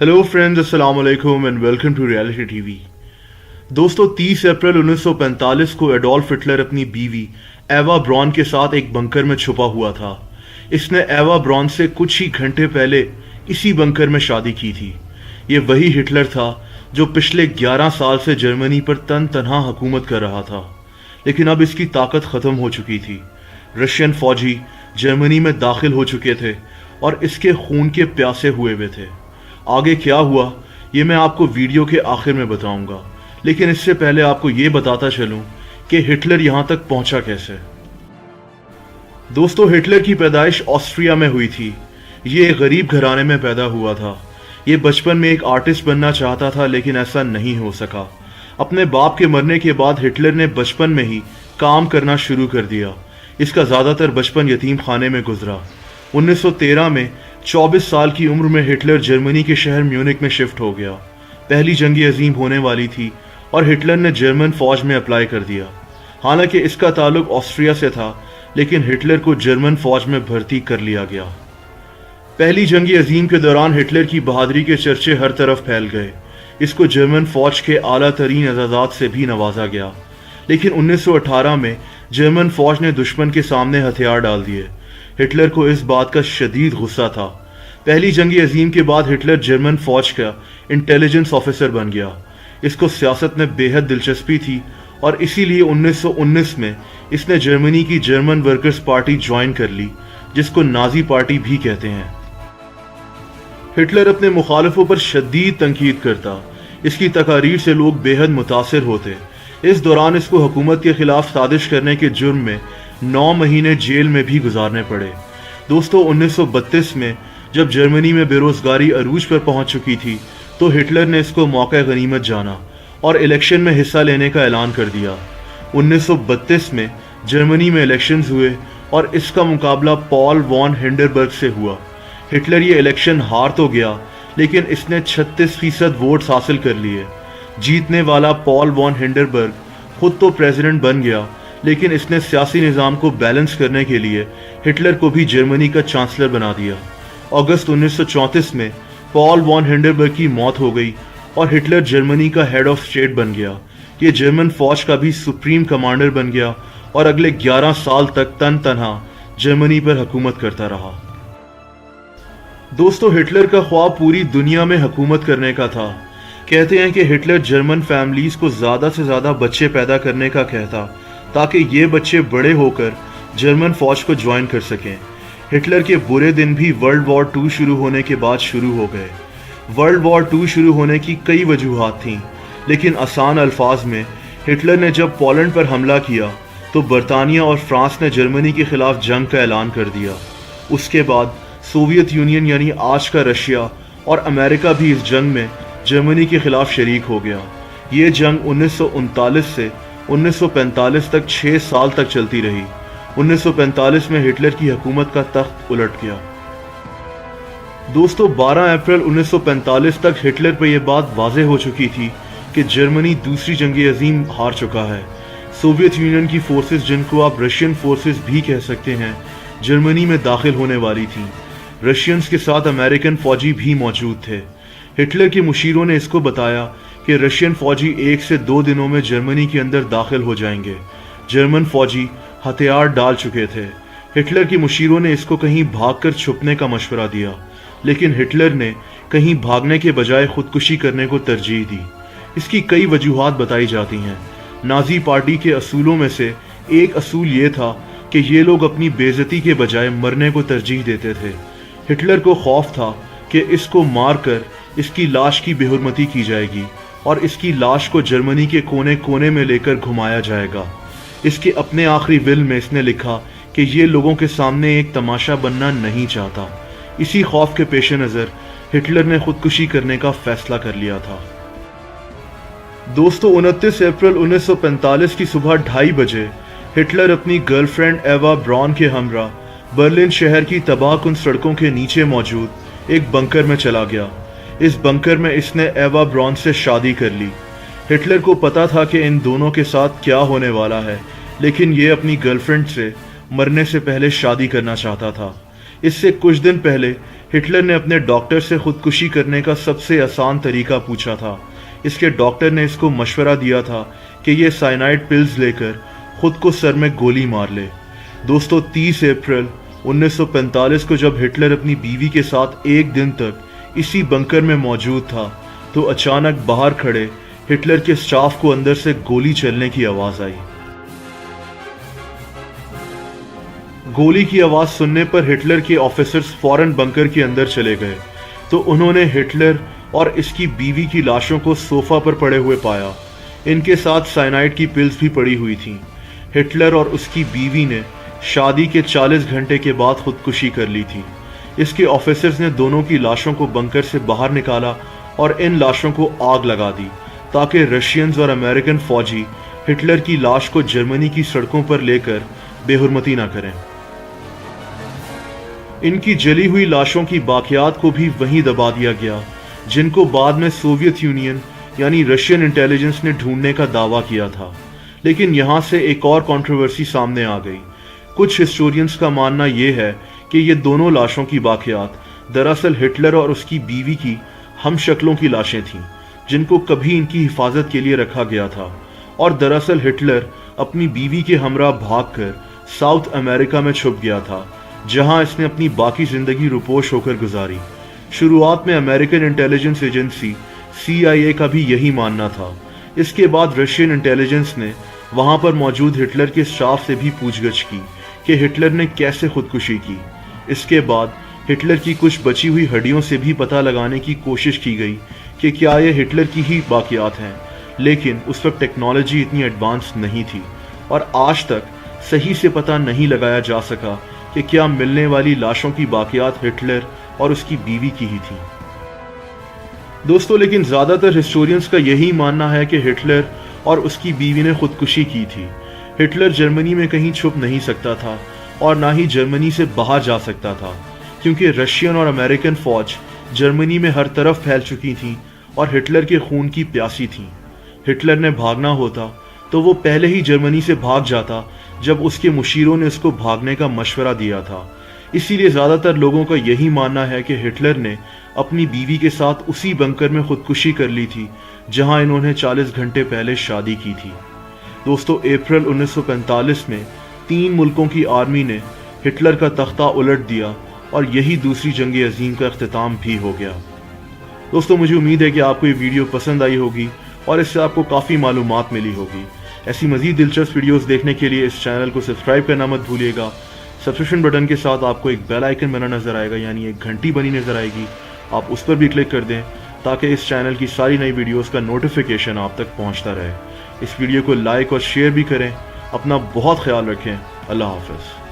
Hello friends, अस्सलाम वालेकुम and welcome to reality TV. दोस्तों, 30 अप्रैल 1945 को एडोल्फ हिटलर अपनी बीवी एवा ब्रॉन के साथ एक बंकर में छुपा हुआ था। इसने एवा ब्रॉन से कुछ ही घंटे पहले इसी बंकर में शादी की थी। ये वही हिटलर था जो पिछले 11 साल से जर्मनी पर तन तनहा हुकूमत कर रहा था, लेकिन अब इसकी ताकत ख़त्म हो चुकी थी। रशियन फौजी जर्मनी में दाखिल हो चुके थे और इसके खून के प्यासे हुए हुए थे। आगे क्या हुआ ये मैं आपको वीडियो के आखिर में बताऊंगा, लेकिन इससे पहले आपको ये बताता चलूं कि हिटलर यहां तक पहुंचा कैसे। दोस्तों, हिटलर की पैदाइश ऑस्ट्रिया में हुई थी। ये एक गरीब घराने में पैदा हुआ था। ये बचपन में एक आर्टिस्ट बनना चाहता था, लेकिन ऐसा नहीं हो सका। अपने बाप के मरने के बाद हिटलर ने बचपन में ही काम करना शुरू कर दिया। इसका ज़्यादातर बचपन यतीम खाने में गुजरा। 1913 में 24 साल की उम्र में हिटलर जर्मनी के शहर म्यूनिक में शिफ्ट हो गया। पहली जंग अजीम होने वाली थी और हिटलर ने जर्मन फौज में अप्लाई कर दिया। हालांकि इसका ताल्लुक ऑस्ट्रिया से था, लेकिन हिटलर को जर्मन फौज में भर्ती कर लिया गया। पहली जंग अजीम के दौरान हिटलर की बहादुरी के चर्चे हर तरफ फैल गए। इसको जर्मन फौज के आला तरीन एजाज़ात से भी नवाजा गया, लेकिन 1918 में जर्मन फौज ने दुश्मन के सामने हथियार डाल दिए। हिटलर को इस बात का शदीद गुस्सा था। पहली जंग अजीम के बाद हिटलर जर्मन फौज का इंटेलिजेंस ऑफिसर बन गया। इसको सियासत में बेहद दिलचस्पी थी और इसीलिए 1919 में इसने जर्मनी की जर्मन वर्कर्स पार्टी ज्वाइन कर ली, जिसको नाजी पार्टी भी कहते हैं। हिटलर अपने मुखालिफों पर शदीद तनकीद करता। इसकी तकारीर से लोग बेहद मुतासिर होते। इस दौरान इसको हुकूमत के खिलाफ साजिश करने के जुर्म में 9 महीने जेल में भी गुजारने पड़े। दोस्तों, 1932 में जब जर्मनी में बेरोजगारी अरूज पर पहुंच चुकी थी, तो हिटलर ने इसको मौका गनीमत जाना और इलेक्शन में हिस्सा लेने का ऐलान कर दिया। 1932 में जर्मनी में इलेक्शंस हुए और इसका मुकाबला पॉल वॉन हिंडरबर्ग से हुआ। हिटलर ये इलेक्शन हार तो गया, लेकिन इसने 36% वोट्स हासिल कर लिए। जीतने वाला पॉल वॉन हिंडरबर्ग खुद तो प्रेसिडेंट बन गया, लेकिन इसने सियासी निज़ाम को बैलेंस करने के लिए हिटलर को भी जर्मनी का चांसलर बना दिया। अगस्त 1934 में पॉल वॉन हिंडरबर्ग की मौत हो गई और हिटलर जर्मनी का हेड ऑफ स्टेट बन गया। ये जर्मन फौज का भी सुप्रीम कमांडर बन गया और अगले 11 साल तक तन तनहा जर्मनी पर हुकूमत करता रहा। दोस्तों, हिटलर का ख्वाब पूरी दुनिया में हुकूमत करने का था। कहते हैं कि हिटलर जर्मन फैमिलीज को ज़्यादा से ज़्यादा बच्चे पैदा करने का कहता, ताकि ये बच्चे बड़े होकर जर्मन फौज को ज्वाइन कर सकें। हिटलर के बुरे दिन भी वर्ल्ड वॉर 2 शुरू होने के बाद शुरू हो गए। वर्ल्ड वॉर 2 शुरू होने की कई वजूहात थीं, लेकिन आसान अल्फाज में हिटलर ने जब पोलैंड पर हमला किया तो बरतानिया और फ्रांस ने जर्मनी के खिलाफ जंग का ऐलान कर दिया। उसके बाद सोवियत यूनियन यानी आज का रशिया और अमेरिका भी इस जंग में जर्मनी के खिलाफ शरीक हो गया। ये जंग 1939 से 1945 तक 6 साल तक चलती रही। 1945 में हिटलर की हुकूमत का तख्त उलट गया। दोस्तों, 12 अप्रैल 1945 तक हिटलर पर यह बात वाज़ेह हो चुकी थी कि जर्मनी दूसरी जंग अजीम हार चुका है। सोवियत यूनियन की फोर्सेस, जिनको आप रशियन फोर्सेस भी कह सकते हैं, जर्मनी में दाखिल होने वाली थी। रशियंस के साथ अमेरिकन फौजी भी मौजूद थे। हिटलर के मुशीरों ने इसको बताया कि रशियन फौजी 1 से 2 दिनों में जर्मनी के अंदर दाखिल हो जाएंगे। जर्मन फौजी हथियार डाल चुके थे। हिटलर के मुशीरों ने इसको कहीं भागकर छुपने का मशवरा दिया, लेकिन हिटलर ने कहीं भागने के बजाय खुदकुशी करने को तरजीह दी। इसकी कई वजूहात बताई जाती हैं। नाजी पार्टी के असूलों में से एक असूल ये था कि ये लोग अपनी बेइज्जती के बजाय मरने को तरजीह देते थे। हिटलर को खौफ था कि इसको मारकर इसकी लाश की बेहुरमती की जाएगी और इसकी लाश को जर्मनी के कोने कोने में लेकर घुमाया जाएगा। इसके अपने आखिरी विल में इसने लिखा कि ये लोगों के सामने एक तमाशा बनना नहीं चाहता। इसी खौफ के पेश नज़र हिटलर ने खुदकुशी करने का फैसला कर लिया था। दोस्तों, 29 अप्रैल 1945 की सुबह 2:30 बजे हिटलर अपनी गर्लफ्रेंड एवा ब्रॉन के हमरा बर्लिन शहर की तबाहकुन सड़कों के नीचे मौजूद एक बंकर में चला गया। इस बंकर में इसने एवा ब्रॉन से शादी कर ली। हिटलर को पता था कि इन दोनों के साथ क्या होने वाला है, लेकिन ये अपनी गर्लफ्रेंड से मरने से पहले शादी करना चाहता था। इससे कुछ दिन पहले हिटलर ने अपने डॉक्टर से खुदकुशी करने का सबसे आसान तरीका पूछा था। इसके डॉक्टर ने इसको मशवरा दिया था कि ये साइनाइड पिल्स लेकर खुद को सर में गोली मार ले। दोस्तों 30 अप्रैल 1945 को जब हिटलर अपनी बीवी के साथ एक दिन तक इसी बंकर में मौजूद था तो अचानक बाहर खड़े हिटलर के स्टाफ को अंदर से गोली चलने की आवाज आई। गोली की आवाज सुनने पर हिटलर के ऑफिसर्स फौरन बंकर के अंदर चले गए तो उन्होंने हिटलर और इसकी बीवी की लाशों को सोफा पर पड़े हुए पाया। इनके साथ साइनाइड की पिल्स भी पड़ी हुई थीं। हिटलर और उसकी बीवी ने शादी के 40 घंटे के बाद खुदकुशी कर ली थी। इसके ऑफिसर्स ने दोनों की लाशों को बंकर से बाहर निकाला और इन लाशों को आग लगा दी ताकि रशियंस और अमेरिकन फौजी हिटलर की लाश को जर्मनी की सड़कों पर लेकर बेहुरमती ना करें। इनकी जली हुई लाशों की बाकियात को भी वहीं दबा दिया गया, जिनको बाद में सोवियत यूनियन यानी रशियन इंटेलिजेंस ने ढूंढने का दावा किया था। लेकिन यहाँ से एक और कंट्रोवर्सी सामने आ गई। कुछ हिस्टोरियंस का मानना यह है कि ये दोनों लाशों की बाकियात दरअसल हिटलर और उसकी बीवी की हम शक्लों की लाशें थीं, जिनको कभी इनकी हिफाजत के लिए रखा गया था। और दरअसल हिटलर अपनी बीवी के हमरा भागकर साउथ अमेरिका में छुप गया था, जहां इसने अपनी बाकी जिंदगी रुपोश होकर गुजारी। शुरुआत में अमेरिकन इंटेलिजेंस एजेंसी CIA का भी यही मानना था। इसके बाद रशियन इंटेलिजेंस ने वहां पर मौजूद हिटलर के स्टाफ से भी पूछगछ की कि हिटलर ने कैसे खुदकुशी की। इसके बाद हिटलर की कुछ बची हुई हड्डियों से भी पता लगाने की कोशिश की गई कि क्या ये हिटलर की ही बाकियात हैं, लेकिन उस वक्त टेक्नोलॉजी इतनी एडवांस नहीं थी और आज तक सही से पता नहीं लगाया जा सका कि क्या मिलने वाली लाशों की बाकियात हिटलर और उसकी बीवी की ही थी। दोस्तों लेकिन ज़्यादातर हिस्टोरियंस का यही मानना है कि हिटलर और उसकी बीवी ने खुदकुशी की थी। हिटलर जर्मनी में कहीं छुप नहीं सकता था और ना ही जर्मनी से बाहर जा सकता था, क्योंकि रशियन और अमेरिकन फौज जर्मनी में हर तरफ फैल चुकी थी और हिटलर के खून की प्यासी थी। हिटलर ने भागना होता तो वो पहले ही जर्मनी से भाग जाता जब उसके मुशीरों ने उसको भागने का मशवरा दिया था। इसीलिए ज़्यादातर लोगों का यही मानना है कि हिटलर ने अपनी बीवी के साथ उसी बंकर में खुदकुशी कर ली थी जहां इन्होंने 40 घंटे पहले शादी की थी। दोस्तों अप्रैल 1945 में 3 मुल्कों की आर्मी ने हिटलर का तख्ता उलट दिया और यही दूसरी जंग अजीम का अख्तिताम भी हो गया। दोस्तों मुझे उम्मीद है कि आपको ये वीडियो पसंद आई होगी और इससे आपको काफ़ी मालूमात मिली होगी। ऐसी मज़ीद दिलचस्प वीडियोस देखने के लिए इस चैनल को सब्सक्राइब करना मत भूलिएगा। सब्सक्रिप्शन बटन के साथ आपको एक बेल आइकन बना नज़र आएगा, यानी एक घंटी बनी नज़र आएगी। आप उस पर भी क्लिक कर दें ताकि इस चैनल की सारी नई वीडियोस का नोटिफिकेशन आप तक पहुंचता रहे। इस वीडियो को लाइक और शेयर भी करें। अपना बहुत ख्याल रखें। अल्लाह हाफ़िज़।